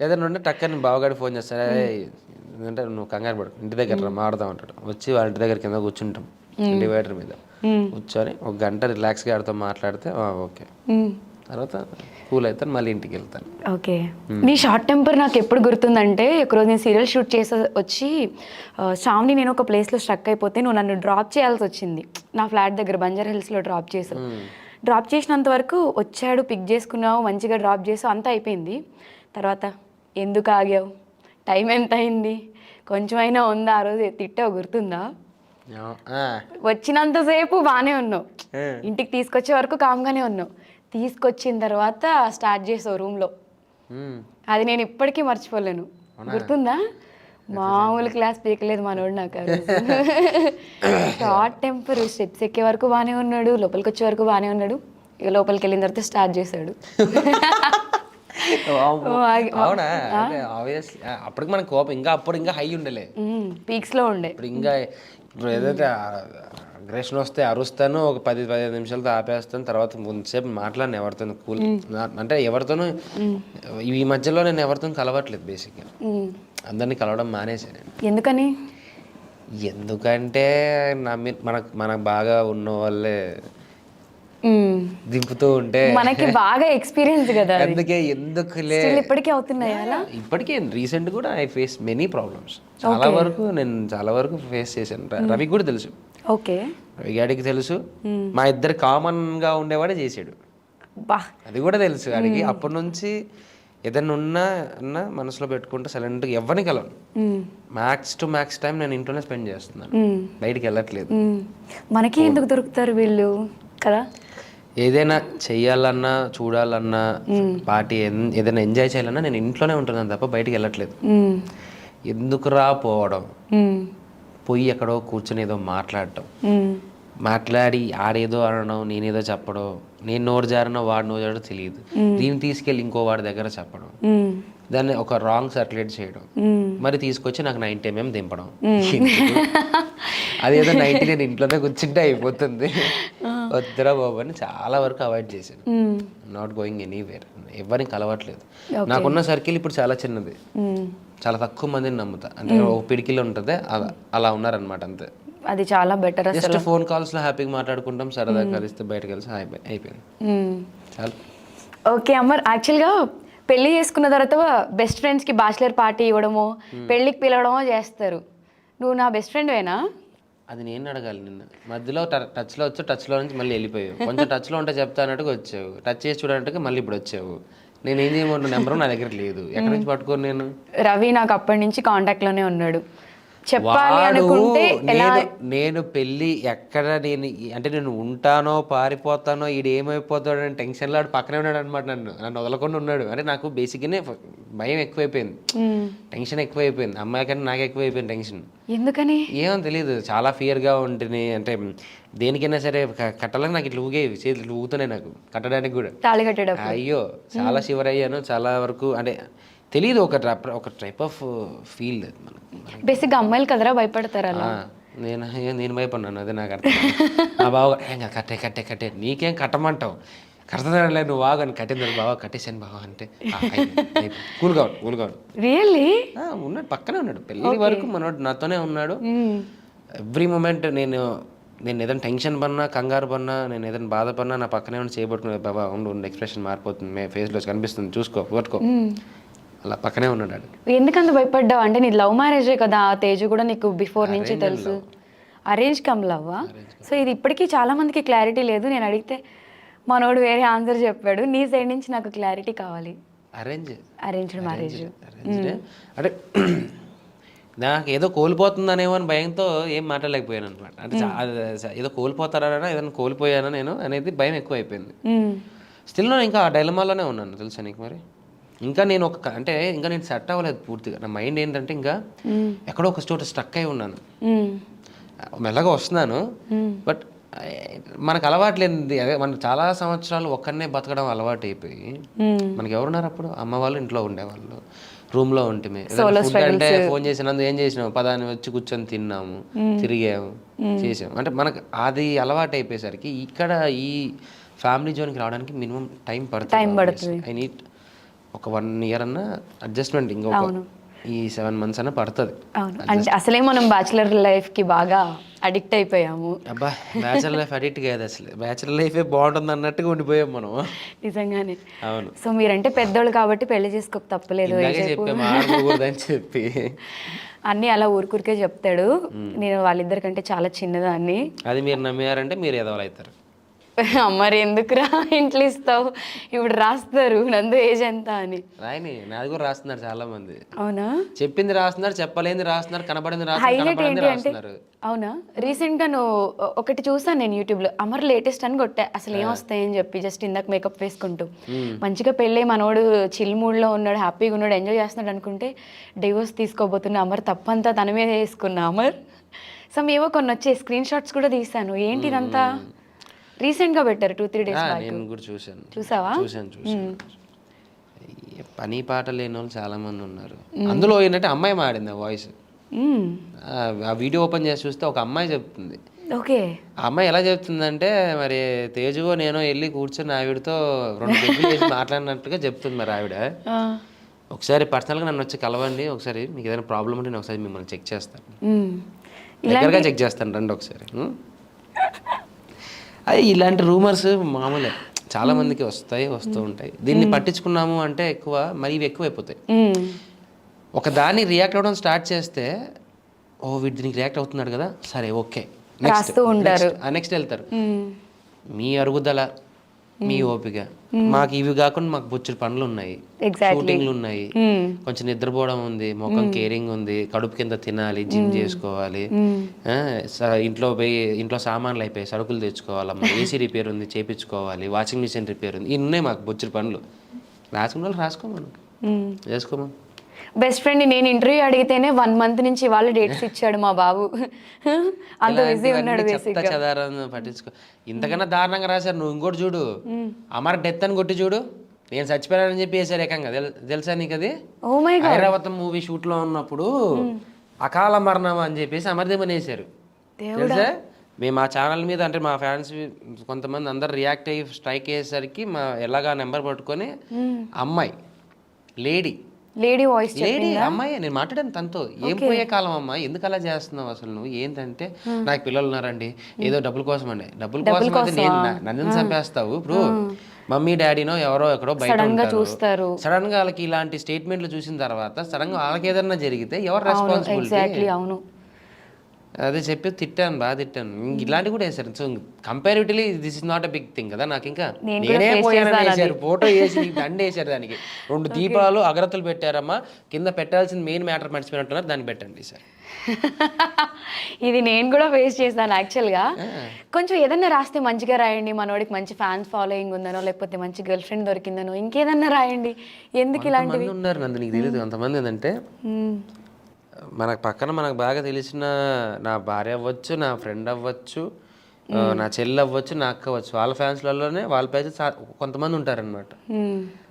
ఏదైనా ఉంటే టక్కని బావగాడి ఫోన్ చేస్తాడు, అంటే నువ్వు కంగారు పడు, ఇంటి దగ్గర రా మాడదాం అంటాడు. వచ్చి వాళ్ళ ఇంటి దగ్గర కింద కూర్చుంటాం డివైడర్ మీద కూర్చొని ఒక గంట రిలాక్స్గా ఆడితో మాట్లాడితే ఓకే, తర్వాత కూల్ అవుతాను, మళ్ళీ ఇంటికి వెళ్తాను. ఓకే. నీ షార్ట్ టెంపర్ నాకు ఎప్పుడు గుర్తుందంటే, ఒకరోజు నేను సీరియల్ షూట్ చేసి వచ్చి శ్రావణి నేను ఒక ప్లేస్లో స్ట్రక్ అయిపోతే నువ్వు నన్ను డ్రాప్ చేయాల్సి వచ్చింది. నా ఫ్లాట్ దగ్గర బంజారా హిల్స్లో డ్రాప్ చేసావు. డ్రాప్ చేసినంత వరకు వచ్చాడు, పిక్ చేసుకున్నావు, మంచిగా డ్రాప్ చేసావు, అంతా అయిపోయింది. తర్వాత ఎందుకు ఆగావు, టైం ఎంత అయింది, కొంచెమైనా ఉందా, ఆ రోజు తిట్టావు గుర్తుందా? వచ్చినంతసేపు బాగానే ఉన్నావు, ఇంటికి తీసుకొచ్చే వరకు కామ్గానే ఉన్నావు. తీసుకొచ్చిన తర్వాత స్టార్ట్ చేసావు రూమ్లో, అది నేను ఇప్పటికీ మర్చిపోలేను. గుర్తుందా? మామూలు క్లాస్ పీకలేదు మనోడు నాకు. షార్ట్ టెంపర్, స్టెప్స్ ఎక్కే వరకు బాగానే ఉన్నాడు, లోపలికి వచ్చే వరకు బాగానే ఉన్నాడు, ఇక లోపలికి వెళ్ళిన తర్వాత స్టార్ట్ చేశాడు. అవునా? అప్పటికి మన కోపం ఇంకా అప్పుడు ఇంకా హై ఉండలే, పీక్స్లో ఉండే. ఇప్పుడు ఇంకా ఇప్పుడు ఏదైతే అగ్రెషన్ వస్తే అరుస్తాను, ఒక 10-15 నిమిషాలతో ఆపేస్తాను, తర్వాత ముందుసేపు మాట్లాడిన ఎవరితోనూ కూల్, అంటే ఎవరితోనూ ఈ మధ్యలో నేను ఎవరితో కలవట్లేదు బేసిక్గా, అందరినీ కలవడం మానేసాను. ఎందుకని? ఎందుకంటే మనకు బాగా ఉన్న వాళ్ళే దింపుతూ ఉంటే మనకి బాగా ఎక్స్పీరియన్స్ కదా, అందుకే ఎందుకులే. ఇప్పటికీ అవుతున్నాయి అలా? ఇప్పటికే రీసెంట్ కూడా ఐ ఫేస్ మెనీ ప్రాబ్లమ్స్, చాలా వరకు ఫేస్ చేశాను. రవికి కూడా తెలుసు, ఓకే, రవి గాడికి తెలుసు, మా ఇద్దరు కామన్ గా ఉండేవాడే చేసాడు, అది కూడా తెలుసు వాడికి. అప్పటి నుంచి ఏదైనా ఉన్నా మనసులో పెట్టుకుంటే సైలెంట్గా ఎవరిని కలవను. మ్యాక్స్ టు మ్యాక్స్ టైం నేను ఇంట్లోనే స్పెండ్ చేస్తున్నాను, బయటికి వెళ్ళట్లేదు. మనకి ఎందుకు దొరుకుతారు వీళ్ళు కదా? ఏదైనా చెయ్యాలన్నా, చూడాలన్నా, పార్టీ ఏదైనా ఎంజాయ్ చేయాలన్నా నేను ఇంట్లోనే ఉంటున్నాను తప్ప బయటికి వెళ్ళట్లేదు. ఎందుకురా పోవడం, పోయి ఎక్కడో కూర్చొని ఏదో మాట్లాడి ఆడేదో అనడం, నేనేదో చెప్పడం, నేను నోరు జారనో వాడు నోరు జారో తెలియదు, దీన్ని తీసుకెళ్ళి ఇంకో వాడి దగ్గర చెప్పడం, దాన్ని ఒక రాంగ్ సర్క్యులేట్ చేయడం, మరి తీసుకొచ్చి నాకు 90mm దింపడం. అదేదో 90 నేను ఇంట్లోనే కూర్చుంటే అయిపోతుంది, వద్దురా బాబు అని చాలా వరకు అవాయిడ్ చేశాను. నాట్ గోయింగ్ ఎనీవేర్, ఎవరిని కలవట్లేదు. నాకున్న సర్కిల్ ఇప్పుడు చాలా చిన్నది, చాలా తక్కువ మందిని నమ్ముతా, అంటే ఒక పిడికిలో ఉంటుంది అలా ఉన్నారనమాట, అంతే. అది చాలా బెటర్. జస్ట్ ఫోన్ కాల్స్ లో హ్యాపీగా మాట్లాడుకుంటాం, సరదా కలిస్తే బయటకు కలిసి అయిపోయింది చాలా. ఓకే అమర్, యాక్చువల్గా పెళ్లి చేసుకున్న తర్వాత బెస్ట్ ఫ్రెండ్స్కి బ్యాచిలర్ పార్టీ ఇవ్వడమో పెళ్ళికి పిలవడమో చేస్తారు. నువ్వు నా బెస్ట్ ఫ్రెండ్వేనా? అది నేను అడగాలి. నిన్న మధ్యలో టచ్లో వచ్చావు, టచ్లో నుంచి మళ్ళీ వెళ్ళిపోయావు. కొంచెం టచ్లో ఉంటే చెప్తా అన్నట్టుగా వచ్చావు, టచ్ చేసి చూడనట్టుగా మళ్ళీ ఇప్పుడు వచ్చావు. నేను ఏం చేయమంటు నెంబర్ నా దగ్గర లేదు, ఎక్కడి నుంచి పట్టుకోను నేను? రవి నాకు అప్పటి నుంచి కాంటాక్ట్లోనే ఉన్నాడు. చెప్పాలి అనుకుంటే నేను పెళ్ళి ఎక్కడ నేను ఉంటానో పారిపోతానో ఈడు ఏమైపోతాడో అని టెన్షన్లో ఆడు పక్కనే ఉన్నాడు అనమాట. నన్ను వదలకుండా ఉన్నాడు. అంటే నాకు బేసిక్గానే భయం ఎక్కువైపోయింది, టెన్షన్ ఎక్కువైపోయింది. అమ్మాయి కంటే నాకు ఎక్కువైపోయింది టెన్షన్. ఎందుకని ఏమో తెలియదు, చాలా ఫియర్గా ఉంటుంది. అంటే దేనికైనా సరే కట్టాలని నాకు ఇట్లా ఊగే చేతులు ఊగుతున్నాయి, నాకు కట్టడానికి కూడా తాళి కట్టడం. అయ్యో చాలా షివర్ అయ్యాను చాలా వరకు. అంటే తెలియదు, ఒక టైప్ ఆఫ్ ఫీల్. బేసిక్గా అమ్మాయిలు కదరా భయపడతారా? నేను భయపడినాను, అదే నాకు అర్థం. నా బావ కట్టే నీకేం కట్టమంటావు, కడతానులే నువ్వు బాగా అని కట్టింది. బావ కట్టేసాను బావ అంటే కూల్గా రియల్లీ ఉన్నాడు, పక్కనే ఉన్నాడు పెళ్ళి వరకు మనోడు నాతోనే ఉన్నాడు. ఎవ్రీ మూమెంట్ నేను ఏదైనా టెన్షన్ పడినా, కంగారు పడినా, నేను ఏదైనా బాధపడినా నా పక్కనే ఉండి చేయబట్టుకునే. బాబా ఉండు, ఎక్స్ప్రెషన్ మారిపోతుంది, ఫేస్లో కనిపిస్తుంది, చూసుకో పట్టుకో, అలా పక్కనే ఉన్నాడు. ఎందుకంత భయపడ్డావు? అంటే నీ లవ్ మ్యారేజే కదా, తేజు కూడా నీకు బిఫోర్ నుంచి తెలుసు. అరేంజ్ కమ్ లవ్వా? సో ఇది ఇప్పటికీ చాలా మందికి క్లారిటీ లేదు. నేను అడిగితే మనోడు వేరే ఆన్సర్ చెప్పాడు. నీ సైడ్ నుంచి నాకు క్లారిటీ కావాలి. అరేంజ్డ్ మ్యారేజ్ అంటే నాకు ఏదో కోల్పోతుందనేమో అని భయంతో ఏం మాట్లాడలేకపోయాను అనమాట. అంటే ఏదో కోల్పోతారా, ఏదైనా కోల్పోయానా నేను అనేది భయం ఎక్కువ అయిపోయింది. స్టిల్ నేను ఇంకా ఆ డైలమాలోనే ఉన్నాను, తెలుసా నీకు? మరి ఇంకా నేను ఇంకా నేను సెట్ అవ్వలేదు పూర్తిగా. నా మైండ్ ఏంటంటే ఇంకా ఎక్కడో ఒక చోట స్ట్రక్ అయి ఉన్నాను. మెల్లగా వస్తున్నాను, బట్ మనకు అలవాట్లేనిది అదే. మనకు చాలా సంవత్సరాలు ఒక్కరినే బతకడం అలవాటు అయిపోయి, మనకి ఎవరున్నారు అప్పుడు? అమ్మ వాళ్ళు ఇంట్లో ఉండేవాళ్ళు, రూమ్లో ఉంటే అంటే ఫోన్ చేసినందుకు ఏం చేసినాము, పదాన్ని వచ్చి కూర్చొని తిన్నాము, తిరిగాము, చేసాము. అంటే మనకు అది అలవాటు అయిపోయేసరికి ఇక్కడ ఈ ఫ్యామిలీ జోన్కి రావడానికి మినిమం టైం పడుతుంది. ఐ నీడ్ ఒక 1 year అన్నా అడ్జస్ట్మెంట్, ఇంకొక ఈ 7 months అన్నా పడుతుంది. అవును, అంటే అసలే మనం బ్యాచులర్ లైఫ్కి బాగా అడిక్ట్ అయిపోయాము. అబ్బా, బ్యాచులర్ లైఫ్ అడిక్ట్ కాదు అసలు, బ్యాచులర్ లైఫే బాగుంటుంది అన్నట్టుగా ఉండిపోయాం మనం. నిజంగానే. అవును, సో మీరంటే పెద్దోళ్ళు కాబట్టి పెళ్లి చేసుకోక తప్పలేదు. ఇలాగే చెప్పాము ఆడుకోకూడదని చెప్పి అన్నీ అలా ఊరికూరికే చెప్తాడు. నేను వాళ్ళిద్దరికంటే చాలా చిన్నదాన్ని. అది మీరు నమ్మారంటే మీరు ఎదవలు అవుతారు. మరి ఎందుకురా ఇంట్లో ఇస్తావు, ఇప్పుడు రాస్తారు నందు ఏజ్ ఎంత అని. రాయని, నాది కూడా రాస్తున్నారు చాలా మంది. అవునా? చెప్పింది రాస్తున్నారు, చెప్పలేంది రాస్తున్నారు, కనబడింది హైలైట్ ఏంటి అంటే, రాస్తున్నారు. అవునా, రీసెంట్గా నువ్వు ఒకటి చూసాను నేను యూట్యూబ్లో, అమర్ లేటెస్ట్ అని కొట్టా, అసలు ఏం వస్తాయని చెప్పి జస్ట్ ఇందాక మేకప్ వేసుకుంటూ మంచిగా పెళ్ళి మనోడు చిల్ మూడ్లో ఉన్నాడు, హ్యాపీగా ఉన్నాడు, ఎంజాయ్ చేస్తున్నాడు అనుకుంటే డివోర్స్ తీసుకోబోతున్నా అమర్, తప్పంతా తన మీద వేసుకున్నా అమర్. సో ఏవో కొన్ని వచ్చే స్క్రీన్ షాట్స్ కూడా తీసాను. ఏంటి ఇదంతా? రీసెంట్గా పెట్టారు 2-3 days బ్యాక్. నేను కూడా చూశాను. చూసావా? చూశాను. పని పాట లేని వాళ్ళు చాలా మంది ఉన్నారు. అందులో ఏంటంటే అమ్మాయి మాడింది ఆ వాయిస్. ఆ వీడియో ఓపెన్ చేసి చూస్తే ఒక అమ్మాయి చెప్తుంది. ఓకే. ఆ అమ్మాయి ఎలా చెప్తుందంటే, మరి తేజుగో నేను వెళ్ళి కూర్చొని ఆవిడతో 2 పెగ్గులు వేసి మాట్లాడినట్టుగా చెప్తుంది. మరి ఆవిడ ఒకసారి పర్సనల్గా నన్ను వచ్చి కలవండి, ఒకసారి మీకు ఏదైనా ప్రాబ్లం ఉంటే నేను ఒకసారి మిమ్మల్ని చెక్ చేస్తాను, దగ్గరగా చెక్ చేస్తాను రండి ఒకసారి. అది ఇలాంటి రూమర్స్ మామూలే, చాలా మందికి వస్తూ ఉంటాయి. దీన్ని పట్టించుకున్నాము అంటే మరి ఇవి ఎక్కువైపోతాయి. ఒక దాన్ని రియాక్ట్ అవ్వడం స్టార్ట్ చేస్తే, ఓ వీడు దీనికి రియాక్ట్ అవుతున్నాడు కదా, సరే ఓకే నెక్స్ట్ వెళ్తారు. మీ అరుగుదల, మీ ఓపిక, మాకు ఇవి కాకుండా మాకు బొచ్చుడు పనులు ఉన్నాయి, షూటింగ్లు ఉన్నాయి, కొంచెం నిద్రపోవడం ఉంది, ముఖం కేరింగ్ ఉంది, కడుపు కింద తినాలి, జిమ్ చేసుకోవాలి, ఇంట్లో సామాన్లు అయిపోయి సరుకులు తెచ్చుకోవాలమ్మా, ఏసీ రిపేర్ ఉంది చేయించుకోవాలి, వాషింగ్ మిషన్ రిపేర్ ఉంది, ఇవి ఉన్నాయి మాకు బొచ్చుడు పనులు. రాసుకున్న వాళ్ళు రాసుకోమను, చేసుకోమను. బెస్ట్ ఫ్రెండ్ నేను ఇంటర్వ్యూ అడిగితేనే 1 month నుంచి వాళ్ళు డేట్స్ ఇచ్చాడు మా బాబు, అంత బిజీ ఉన్నాడు. పట్టించుకో, ఇంతకన్నా దారుణంగా రాశారు. నువ్వు ఇంకోటి చూడు, అమర్ డెత్ అని కొట్టి చూడు, నేను చచ్చిపోయానని చెప్పి వేసారు ఏకంగా, తెలుసా నీకు అది? ఐరావతం మూవీ షూట్ లో ఉన్నప్పుడు అకాల మరణం అని చెప్పేసి అమర్దేమని వేసారు, తెలుసా? మేము ఆ ఛానల్ మీద, అంటే మా ఫ్యాన్స్ కొంతమంది అందరు రియాక్ట్ అయ్యి స్ట్రైక్ అయ్యేసరికి ఎలాగా నెంబర్ పట్టుకొని అమ్మాయి లేడీ వాయిస్ అమ్మాయి, నేను మాట్లాడాను తనతో, ఏం పోయే కాలం అమ్మా, ఎందుకు అలా చేస్తున్నావు అసలు నువ్వు, ఏంటంటే నాకు పిల్లలు ఉన్నారండి, ఏదో డబ్బుల కోసం అండి, డబ్బుల కోసం అయితే నన్ను చంపేస్తావు. ఇప్పుడు మమ్మీ డాడీనో ఎవరో ఎక్కడో బయట ఉంటారు, సడన్ గా వాళ్ళకి ఇలాంటి స్టేట్మెంట్లు చూసిన తర్వాత సడన్ గా వాళ్ళకి ఏదన్నా జరిగితే ఎవరు రెస్పాన్సిబిలిటీ? అవును, అదే చెప్పి తిట్టాను, బాగా తిట్టాను. ఇలాంటివి కూడా వేసారు. So comparatively this is not a big thing కదా. నాకు ఇంకా నేనే పోయానని వేసారు, ఫోటో వేసి దండ వేసారు, దానికి 2 దీపాలు అగరత్తులు పెట్టారమ్మా, కింద పెట్టాల్సిన మెయిన్ మ్యాటర్ మర్చిపోయినట్టున్నారు, దాన్ని పెట్టండి సార్. ఇది నేను కూడా ఫేస్ చేశాను యాక్చువల్గా. కొంచెం ఏదన్నా రాస్తే మంచిగా రాయండి, మనోడికి మంచి ఫ్యాన్స్ ఫాలోయింగ్ ఉందనో, లేకపోతే మంచి గర్ల్ ఫ్రెండ్ దొరికిందనో, ఇంకేదన్నా రాయండి, ఎందుకు ఇలాంటివి ఉన్నారు నందు, నీకు తెలియదు. కొంతమంది ఏంటంటే, మనకు పక్కన మనకు బాగా తెలిసిన నా భార్య అవ్వచ్చు, నా ఫ్రెండ్ అవ్వచ్చు, నా చెల్లి అవ్వచ్చు, నా అక్క అవ్వచ్చు, వాళ్ళ ఫ్యాన్స్లలోనే వాళ్ళ పేజ్ కొంతమంది ఉంటారనమాట.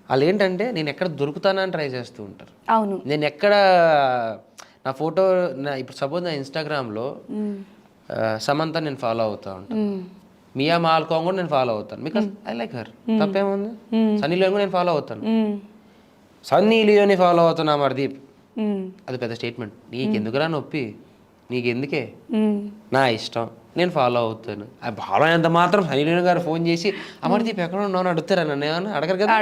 వాళ్ళు ఏంటంటే నేను ఎక్కడ దొరుకుతానని ట్రై చేస్తూ ఉంటారు. అవును, నేను ఎక్కడ నా ఫోటో ఇప్పుడు సపోజ్ నా ఇన్స్టాగ్రామ్లో సమంత నేను ఫాలో అవుతా ఉంటాను, మియా మాల్కోంగ్ కూడా నేను ఫాలో అవుతాను, బికాస్ ఐ లైక్ హర్, తప్పేముంది. సన్నీ లియోన్ కూడా నేను ఫాలో అవుతాను, సన్నీ లియోని ఫాలో అవుతున్నా అమర్దీప్, అది పెద్ద స్టేట్మెంట్. నీకెందుకురా నొప్పి, నీకెందుకే, నా ఇష్టం, నేను ఫాలో అవుతాను. ఫాలో అయినంత మాత్రం సనీలియోన్ గారు ఫోన్ చేసి అమర్దీప్ ఎక్కడ ఉన్నావు అని అడుగుతారా? నన్ను ఏమన్నా అడగరు కదా.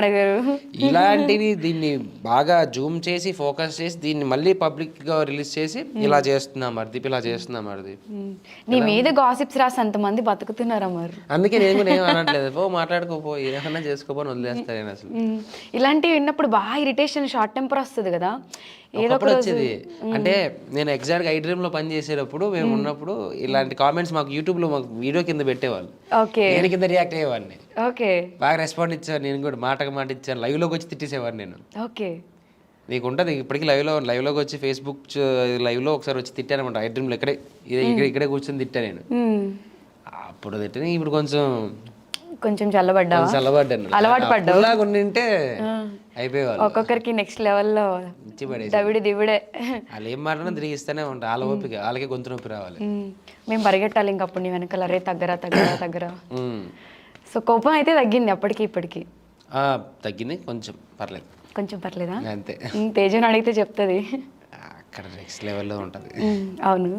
ఇలాంటివి దీన్ని బాగా జూమ్ చేసి ఫోకస్ చేసి దీన్ని మళ్ళీ పబ్లిక్ గా రిలీజ్ చేసి ఇలా చేస్తున్నా అమర్దీప్, ఇలా చేస్తున్నా అమర్దీప్, నీ మీద గాసిప్స్ రాసి అంతమంది బతుకుతున్నారా మరి. అందుకే నేను కూడా ఏం అనట్లేదు, పో మాట్లాడుకోపో, ఏమన్నా చేసుకోపోని వదిలేస్తాను నేను. అసలు ఇలాంటివి విన్నప్పుడు బాగా ఇరిటేషన్, షార్ట్ టెంపర్ వస్తుంది కదా. ఒకప్పుడు వచ్చేది అంటే నేను ఎగ్జాక్ట్గా ఐ డ్రీమ్ లో పని చేసేటప్పుడు మేము ఉన్నప్పుడు ఇలాంటి కామెంట్స్ మాకు యూట్యూబ్ లో మాకు వీడియో కింద పెట్టేవాళ్ళు, నేను కింద రియాక్ట్ అయ్యేవాడిని, బాగా రెస్పాండ్ ఇచ్చాను. నేను కూడా మాటకు మాట ఇచ్చాను, లైవ్ లోకి వచ్చి తిట్టేసేవాడిని నేను. నీకు ఉంటుంది ఇప్పటికీ లైవ్ లోకి వచ్చి ఫేస్బుక్ లైవ్ లో ఒకసారి వచ్చి తిట్టాను అనమాట. ఐ డ్రీమ్ లో ఇక్కడే కూర్చొని తిట్టా నేను. అప్పుడు తిట్టాను, ఇప్పుడు కొంచెం చల్లబడ్డాను, అలవాటు పడ్డావు ఉంటే అయిపోయేవాళ్ళు. ఒక్కొక్కరికి నెక్స్ట్ లెవెల్లో దివిడే వాళ్ళు ఏం మాట్లాడినా తిరిగిస్తూనే ఉంటారు, వాళ్ళ ఓపిక వాళ్ళకే గొంతు నొప్పి రావాలి. మేము పరిగెట్టాలి ఇంకప్పుడు నీ వెనకాల, రే తగ్గరా. సో కోపం అయితే తగ్గింది అప్పటికి ఇప్పటికి? తగ్గింది కొంచెం, పర్లేదు. కొంచెం పర్లేదా? అంతే. తేజుని అడిగితే చెప్తుంది. అక్కడ నెక్స్ట్ లెవెల్లో ఉంటుంది. అవును.